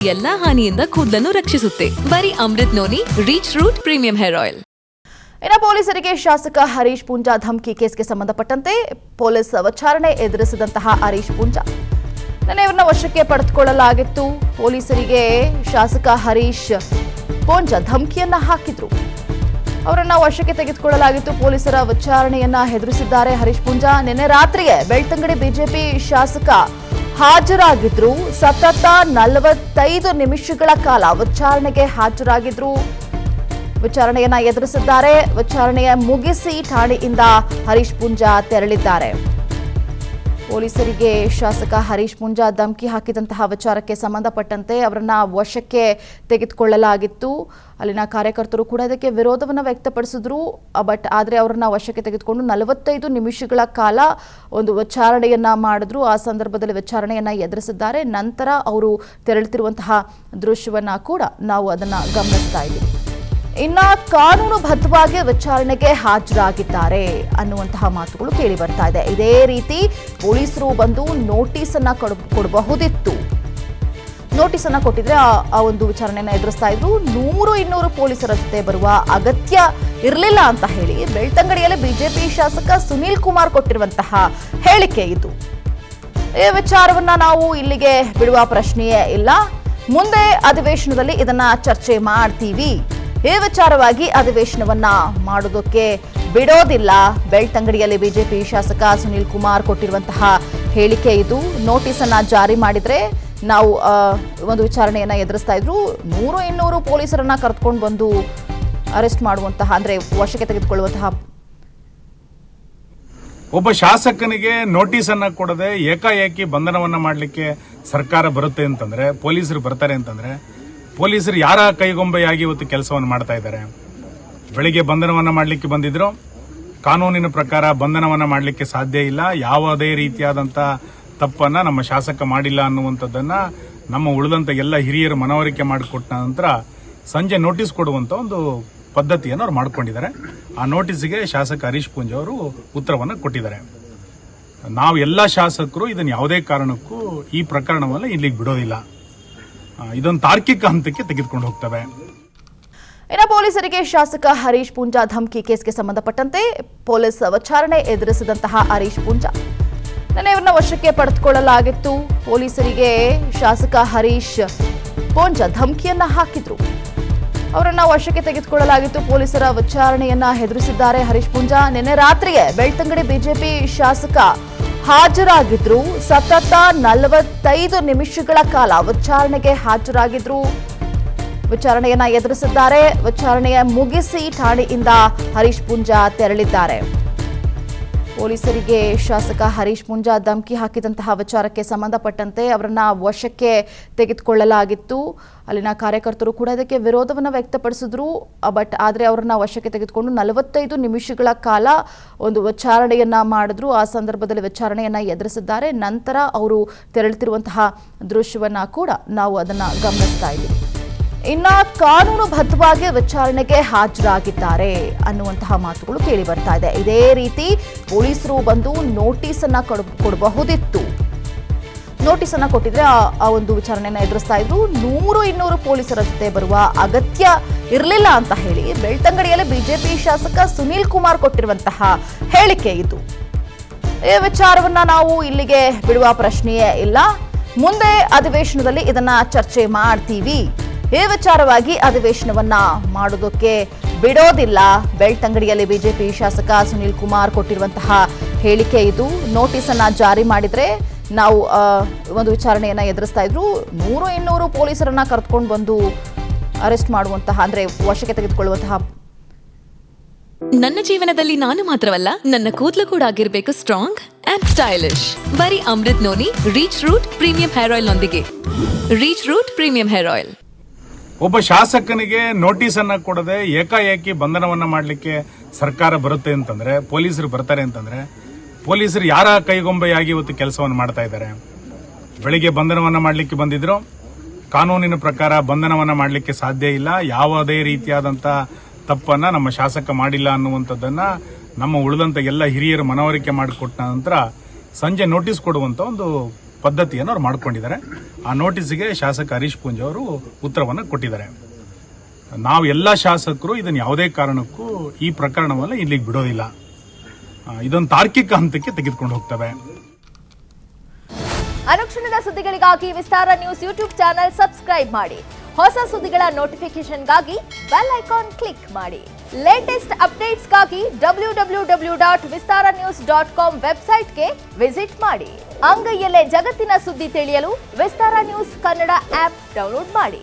ಎಲ್ಲಾ ಹಾನಿಯಿಂದ ಕೂದಲನ್ನು ರಕ್ಷಿಸುತ್ತೆ. ಬರೀ Amrut noni reach root premium hair oil. ಇನ್ನು ಪೊಲೀಸರಿಗೆ ಶಾಸಕ ಹರೀಶ್ ಪೂಂಜಾ ಧಮಕಿ ಕೇಸ್ಗೆ ಸಂಬಂಧಪಟ್ಟಂತೆ ಪೊಲೀಸ್ ವಿಚಾರಣೆ ಎದುರಿಸಿದಂತಹ ಹರೀಶ್ ಪೂಂಜಾ ಇವರನ್ನ ವಶಕ್ಕೆ ಪಡೆದುಕೊಳ್ಳಲಾಗಿತ್ತು. ಪೊಲೀಸರಿಗೆ ಶಾಸಕ ಹರೀಶ್ ಪೂಂಜಾ ಧಮಕಿಯನ್ನ ಹಾಕಿದ್ರು. ಅವರನ್ನ ವಶಕ್ಕೆ ತೆಗೆದುಕೊಳ್ಳಲಾಗಿತ್ತು. ಪೊಲೀಸರ ವಿಚಾರಣೆಯನ್ನ ಎದುರಿಸಿದ್ದಾರೆ ಹರೀಶ್ ಪೂಂಜಾ. ನಿನ್ನೆ ರಾತ್ರಿಗೆ ಬೆಳ್ತಂಗಡಿ ಬಿಜೆಪಿ ಶಾಸಕ ಹಾಜರಾಗಿದ್ರು. ಸತತ 45 ನಿಮಿಷಗಳ ಕಾಲ ವಿಚಾರಣೆಗೆ ಹಾಜರಾಗಿದ್ರು. ವಿಚಾರಣೆಯನ್ನ ಎದುರಿಸಿದ್ದಾರೆ. ವಿಚಾರಣೆಯ ಮುಗಿಸಿ ಠಾಣೆಯಿಂದ ಹರೀಶ್ ಪೂಂಜಾ ತೆರಳಿದ್ದಾರೆ. ಪೊಲೀಸರಿಗೆ ಶಾಸಕ ಹರೀಶ್ ಪೂಂಜಾ ಧಮಕಿ ಹಾಕಿದಂತಹ ವಿಚಾರಕ್ಕೆ ಸಂಬಂಧಪಟ್ಟಂತೆ ಅವರನ್ನ ವಶಕ್ಕೆ ತೆಗೆದುಕೊಳ್ಳಲಾಗಿತ್ತು. ಅಲ್ಲಿನ ಕಾರ್ಯಕರ್ತರು ಕೂಡ ಇದಕ್ಕೆ ವಿರೋಧವನ್ನು ವ್ಯಕ್ತಪಡಿಸಿದ್ರು. ಆದರೆ ಅವರನ್ನ ವಶಕ್ಕೆ ತೆಗೆದುಕೊಂಡು 45 ನಿಮಿಷಗಳ ಕಾಲ ಒಂದು ವಿಚಾರಣೆಯನ್ನ ಮಾಡಿದ್ರು. ಆ ಸಂದರ್ಭದಲ್ಲಿ ವಿಚಾರಣೆಯನ್ನ ಎದುರಿಸಿದ್ದಾರೆ. ನಂತರ ಅವರು ತೆರಳುತ್ತಿರುವಂತಹ ದೃಶ್ಯವನ್ನ ಕೂಡ ನಾವು ಅದನ್ನ ಗಮನಿಸ್ತಾ ಇದ್ದೀವಿ. ಇನ್ನ ಕಾನೂನುಬದ್ಧವಾಗಿ ವಿಚಾರಣೆಗೆ ಹಾಜರಾಗಿದ್ದಾರೆ ಅನ್ನುವಂತಹ ಮಾತುಗಳು ಕೇಳಿ ಬರ್ತಾ ಇದೆ. ಇದೇ ರೀತಿ ಪೊಲೀಸರು ಬಂದು ನೋಟಿಸ್ ಅನ್ನ ಕೊಡಬಹುದಿತ್ತು. ನೋಟಿಸ್ ಅನ್ನ ಕೊಟ್ಟಿದ್ರೆ ಆ ಒಂದು ವಿಚಾರಣೆಯನ್ನ ಎದುರಿಸ್ತಾ ಇದ್ರು. 100-200 ಪೊಲೀಸರ ಜೊತೆ ಬರುವ ಅಗತ್ಯ ಇರಲಿಲ್ಲ ಅಂತ ಹೇಳಿ ಬೆಳ್ತಂಗಡಿಯಲ್ಲಿ ಬಿಜೆಪಿ ಶಾಸಕ ಸುನೀಲ್ ಕುಮಾರ್ ಕೊಟ್ಟಿರುವಂತಹ ಹೇಳಿಕೆ ಇದು. ಈ ವಿಚಾರವನ್ನ ನಾವು ಇಲ್ಲಿಗೆ ಬಿಡುವ ಪ್ರಶ್ನೆಯೇ ಇಲ್ಲ. ಮುಂದೆ ಅಧಿವೇಶನದಲ್ಲಿ ಇದನ್ನ ಚರ್ಚೆ ಮಾಡ್ತೀವಿ. ಈ ವಿಚಾರವಾಗಿ ಅಧಿವೇಶನವನ್ನ ಮಾಡೋದಕ್ಕೆ ಬಿಡೋದಿಲ್ಲ. ಬೆಳ್ತಂಗಡಿಯಲ್ಲಿ ಬಿಜೆಪಿ ಶಾಸಕ ಸುನೀಲ್ ಕುಮಾರ್ ಕೊಟ್ಟಿರುವಂತಹ ಹೇಳಿಕೆ ಇದು. ನೋಟಿಸ್ ಅನ್ನ ಜಾರಿ ಮಾಡಿದ್ರೆ ನಾವು ಒಂದು ವಿಚಾರಣೆಯನ್ನ ಎದುರಿಸ್ತಾ ಇದ್ರು. 100-200 ಪೊಲೀಸರನ್ನ ಕರೆದುಕೊಂಡು ಬಂದು ಅರೆಸ್ಟ್ ಮಾಡುವಂತಹ ಅಂದ್ರೆ ವಶಕ್ಕೆ ತೆಗೆದುಕೊಳ್ಳುವಂತಹ ಒಬ್ಬ ಶಾಸಕನಿಗೆ ನೋಟಿಸ್ ಅನ್ನ ಕೊಡದೆ ಏಕಾಏಕಿ ಬಂಧನವನ್ನ ಮಾಡಲಿಕ್ಕೆ ಸರ್ಕಾರ ಬರುತ್ತೆ ಅಂತಂದ್ರೆ, ಪೊಲೀಸರು ಬರ್ತಾರೆ ಅಂತಂದ್ರೆ, ಪೊಲೀಸರು ಯಾರ ಕೈಗೊಂಬೆಯಾಗಿ ಇವತ್ತು ಕೆಲಸವನ್ನು ಮಾಡ್ತಾ ಇದ್ದಾರೆ? ಬೆಳಿಗ್ಗೆ ಬಂಧನವನ್ನ ಮಾಡಲಿಕ್ಕೆ ಬಂದಿದ್ರು. ಕಾನೂನಿನ ಪ್ರಕಾರ ಬಂಧನವನ್ನ ಮಾಡಲಿಕ್ಕೆ ಸಾಧ್ಯ ಇಲ್ಲ. ಯಾವುದೇ ರೀತಿಯಾದಂತ ತಪ್ಪನ್ನ ನಮ್ಮ ಶಾಸಕ ಮಾಡಿಲ್ಲ ಅನ್ನುವಂಥದ್ದನ್ನ ನಮ್ಮ ಉಳಿದಂತ ಎಲ್ಲ ಹಿರಿಯರು ಮನವರಿಕೆ ಮಾಡಿಕೊಟ್ಟ ನಂತರ ಸಂಜೆ ನೋಟಿಸ್ ಕೊಡುವಂತ ಒಂದು ಪದ್ಧತಿಯನ್ನು ಅವ್ರು ಮಾಡ್ಕೊಂಡಿದ್ದಾರೆ. ಆ ನೋಟಿಸ್ಗೆ ಶಾಸಕ ಹರೀಶ್ ಪೂಂಜಾ ಅವರು ಉತ್ತರವನ್ನು ಕೊಟ್ಟಿದ್ದಾರೆ. ನಾವು ಎಲ್ಲ ಶಾಸಕರು ಇದನ್ನು ಯಾವುದೇ ಕಾರಣಕ್ಕೂ ಈ ಪ್ರಕರಣವನ್ನು ಇಲ್ಲಿಗೆ ಬಿಡೋದಿಲ್ಲ. ಇದೊಂದು ತಾರ್ಕಿಕ ಹಂತಕ್ಕೆ ತೆಗೆದುಕೊಂಡು ಹೋಗ್ತವೆ. ಇನ್ನು ಪೊಲೀಸರಿಗೆ ಶಾಸಕ ಹರೀಶ್ ಪೂಂಜಾ ಧಮಕಿ ಕೇಸ್ಗೆ ಸಂಬಂಧಪಟ್ಟಂತೆ ಪೊಲೀಸ್ ವಿಚಾರಣೆ ಎದುರಿಸಿದಂತಹ ಹರೀಶ್ ಪೂಂಜಾ ಇವರನ್ನ ವಶಕ್ಕೆ ಪಡೆದುಕೊಳ್ಳಲಾಗಿತ್ತು. ಪೊಲೀಸರಿಗೆ ಶಾಸಕ ಹರೀಶ್ ಪೂಂಜಾ ಧಮಕಿಯನ್ನ ಹಾಕಿದ್ರು. ಅವರನ್ನ ವಶಕ್ಕೆ ತೆಗೆದುಕೊಳ್ಳಲಾಗಿತ್ತು. ಪೊಲೀಸರ ವಿಚಾರಣೆಯನ್ನ ಎದುರಿಸಿದ್ದಾರೆ ಹರೀಶ್ ಪೂಂಜಾ. ನಿನ್ನೆ ರಾತ್ರಿಗೆ ಬೆಳ್ತಂಗಡಿ ಬಿಜೆಪಿ ಶಾಸಕ ಹಾಜರಾಗಿದ್ರು. ಸತತ 45 ನಿಮಿಷಗಳ ಕಾಲ ವಿಚಾರಣೆಗೆ ಹಾಜರಾಗಿದ್ರು. ವಿಚಾರಣೆಯನ್ನ ಎದುರಿಸಿದ್ದಾರೆ. ವಿಚಾರಣೆಯ ಮುಗಿಸಿ ಠಾಣೆಯಿಂದ ಹರೀಶ್ ಪೂಂಜಾ ತೆರಳಿದ್ದಾರೆ. ಪೊಲೀಸರಿಗೆ ಶಾಸಕ ಹರೀಶ್ ಪೂಂಜಾ ಧಮಕಿ ಹಾಕಿದಂತಹ ವಿಚಾರಕ್ಕೆ ಸಂಬಂಧಪಟ್ಟಂತೆ ಅವರನ್ನ ವಶಕ್ಕೆ ತೆಗೆದುಕೊಳ್ಳಲಾಗಿತ್ತು. ಅಲ್ಲಿನ ಕಾರ್ಯಕರ್ತರು ಕೂಡ ಇದಕ್ಕೆ ವಿರೋಧವನ್ನು ವ್ಯಕ್ತಪಡಿಸಿದ್ರು. ಆದರೆ ಅವರನ್ನ ವಶಕ್ಕೆ ತೆಗೆದುಕೊಂಡು 45 ನಿಮಿಷಗಳ ಕಾಲ ಒಂದು ವಿಚಾರಣೆಯನ್ನ ಮಾಡಿದ್ರು. ಆ ಸಂದರ್ಭದಲ್ಲಿ ವಿಚಾರಣೆಯನ್ನ ಎದುರಿಸಿದ್ದಾರೆ. ನಂತರ ಅವರು ತೆರಳುತ್ತಿರುವಂತಹ ದೃಶ್ಯವನ್ನ ಕೂಡ ನಾವು ಅದನ್ನ ಗಮನಿಸ್ತಾ ಇದ್ದೀವಿ. ಇನ್ನ ಕಾನೂನುಬದ್ಧವಾಗಿ ವಿಚಾರಣೆಗೆ ಹಾಜರಾಗಿದ್ದಾರೆ ಅನ್ನುವಂತಹ ಮಾತುಗಳು ಕೇಳಿ ಬರ್ತಾ ಇದೆ. ಇದೇ ರೀತಿ ಪೊಲೀಸರು ಬಂದು ನೋಟಿಸ್ ಅನ್ನ ಕೊಡಬಹುದಿತ್ತು. ನೋಟಿಸ್ ಅನ್ನ ಕೊಟ್ಟಿದ್ರೆ ಆ ಒಂದು ವಿಚಾರಣೆಯನ್ನ ಎದುರಿಸ್ತಾ ಇದ್ರು. 100-200 ಪೊಲೀಸರ ಜೊತೆ ಬರುವ ಅಗತ್ಯ ಇರಲಿಲ್ಲ ಅಂತ ಹೇಳಿ ಬೆಳ್ತಂಗಡಿಯಲ್ಲಿ ಬಿಜೆಪಿ ಶಾಸಕ ಸುನೀಲ್ ಕುಮಾರ್ ಕೊಟ್ಟಿರುವಂತಹ ಹೇಳಿಕೆ ಇದು. ಈ ವಿಚಾರವನ್ನ ನಾವು ಇಲ್ಲಿಗೆ ಬಿಡುವ ಪ್ರಶ್ನೆಯೇ ಇಲ್ಲ. ಮುಂದೆ ಅಧಿವೇಶನದಲ್ಲಿ ಇದನ್ನ ಚರ್ಚೆ ಮಾಡ್ತೀವಿ. ಈ ವಿಚಾರವಾಗಿ ಅಧಿವೇಶನವನ್ನ ಮಾಡೋದಕ್ಕೆ ಬಿಡೋದಿಲ್ಲ. ಬೆಳ್ತಂಗಡಿಯಲ್ಲಿ ಬಿಜೆಪಿ ಶಾಸಕ ಸುನೀಲ್ ಕುಮಾರ್ ಕೊಟ್ಟಿರುವಂತಹ ಹೇಳಿಕೆ ಇದು. ನೋಟಿಸ್ ಅನ್ನ ಜಾರಿ ಮಾಡಿದ್ರೆ ನಾವು ಒಂದು ವಿಚಾರಣೆಯನ್ನ ಎದುರಿಸ್ತಾ ಇದ್ರು. 100-200 ಪೊಲೀಸರನ್ನ ಕರೆದುಕೊಂಡು ಬಂದು ಅರೆಸ್ಟ್ ಮಾಡುವಂತಹ ಅಂದ್ರೆ ವಶಕ್ಕೆ ತೆಗೆದುಕೊಳ್ಳುವಂತಹ ನನ್ನ ಜೀವನದಲ್ಲಿ ನಾನು ಮಾತ್ರವಲ್ಲ, ನನ್ನ ಕೂದಲು ಕೂಡ ಆಗಿರ್ಬೇಕು ಸ್ಟ್ರಾಂಗ್ ಅಂಡ್ ಸ್ಟೈಲಿಶ್. ಬರೀ Amrut noni reach root premium hair oil ನೊಂದಿಗೆ. Reach root premium hair oil. ಒಬ್ಬ ಶಾಸಕನಿಗೆ ನೋಟಿಸ್ ಅನ್ನ ಕೊಡದೆ ಏಕಾಏಕಿ ಬಂಧನವನ್ನ ಮಾಡಲಿಕ್ಕೆ ಸರ್ಕಾರ ಬರುತ್ತೆ ಅಂತಂದ್ರೆ, ಪೊಲೀಸರು ಬರ್ತಾರೆ ಅಂತಂದ್ರೆ, ಪೊಲೀಸರು ಯಾರ ಕೈಗೊಂಬೆಯಾಗಿ ಇವತ್ತು ಕೆಲಸವನ್ನು ಮಾಡ್ತಾ ಇದ್ದಾರೆ? ಬೆಳಿಗ್ಗೆ ಬಂಧನವನ್ನ ಮಾಡಲಿಕ್ಕೆ ಬಂದಿದ್ರು. ಕಾನೂನಿನ ಪ್ರಕಾರ ಬಂಧನವನ್ನ ಮಾಡಲಿಕ್ಕೆ ಸಾಧ್ಯ ಇಲ್ಲ. ಯಾವುದೇ ರೀತಿಯಾದಂತ ತಪ್ಪನ್ನ ನಮ್ಮ ಶಾಸಕ ಮಾಡಿಲ್ಲ ಅನ್ನುವಂಥದ್ದನ್ನ ನಮ್ಮ ಉಳಿದಂತ ಎಲ್ಲ ಹಿರಿಯರು ಮನವರಿಕೆ ಮಾಡಿಕೊಟ್ಟ ನಂತರ ಸಂಜೆ ನೋಟಿಸ್ ಕೊಡುವಂತ ಒಂದು ಪದ್ಧತಿಯನ್ನು ಅವ್ರು ಮಾಡ್ಕೊಂಡಿದ್ದಾರೆ. ಆ ನೋಟಿಸ್ಗೆ ಶಾಸಕ ಹರೀಶ್ ಪೂಂಜಾ ಅವರು ಉತ್ತರವನ್ನು ಕೊಟ್ಟಿದ್ದಾರೆ. ನಾವು ಎಲ್ಲ ಶಾಸಕರು ಇದನ್ನು ಯಾವುದೇ ಕಾರಣಕ್ಕೂ ಈ ಪ್ರಕರಣವನ್ನು ಇಲ್ಲಿಗೆ ಬಿಡೋದಿಲ್ಲ. ಇದೊಂದು ತಾರ್ಕಿಕ ಹಂತಕ್ಕೆ ತೆಗೆದುಕೊಂಡು ಹೋಗ್ತವೆ. ಅನುಕ್ಷಣದ ಸುದ್ದಿಗಳಿಗಾಗಿ ವಿಸ್ತಾರ ನ್ಯೂಸ್ ಯೂಟ್ಯೂಬ್ ಚಾನೆಲ್ ಸಬ್ಸ್ಕ್ರೈಬ್ ಮಾಡಿ. ಹೊಸ ಸುದ್ದಿಗಳ ನೋಟಿಫಿಕೇಶನ್ಗಾಗಿ ಬೆಲ್ ಐಕಾನ್ ಕ್ಲಿಕ್ ಮಾಡಿ. ಲೇಟೆಸ್ಟ್ ಅಪ್ಡೇಟ್ಸ್ಗಾಗಿ www.vistaranews.com ವೆಬ್ಸೈಟ್ಗೆ ವಿಸಿಟ್ ಮಾಡಿ. ಅಂಗೈಯಲ್ಲೇ ಜಗತ್ತಿನ ಸುದ್ದಿ ತಿಳಿಯಲು ವಿಸ್ತಾರ ನ್ಯೂಸ್ ಕನ್ನಡ ಆಪ್ ಡೌನ್ಲೋಡ್ ಮಾಡಿ.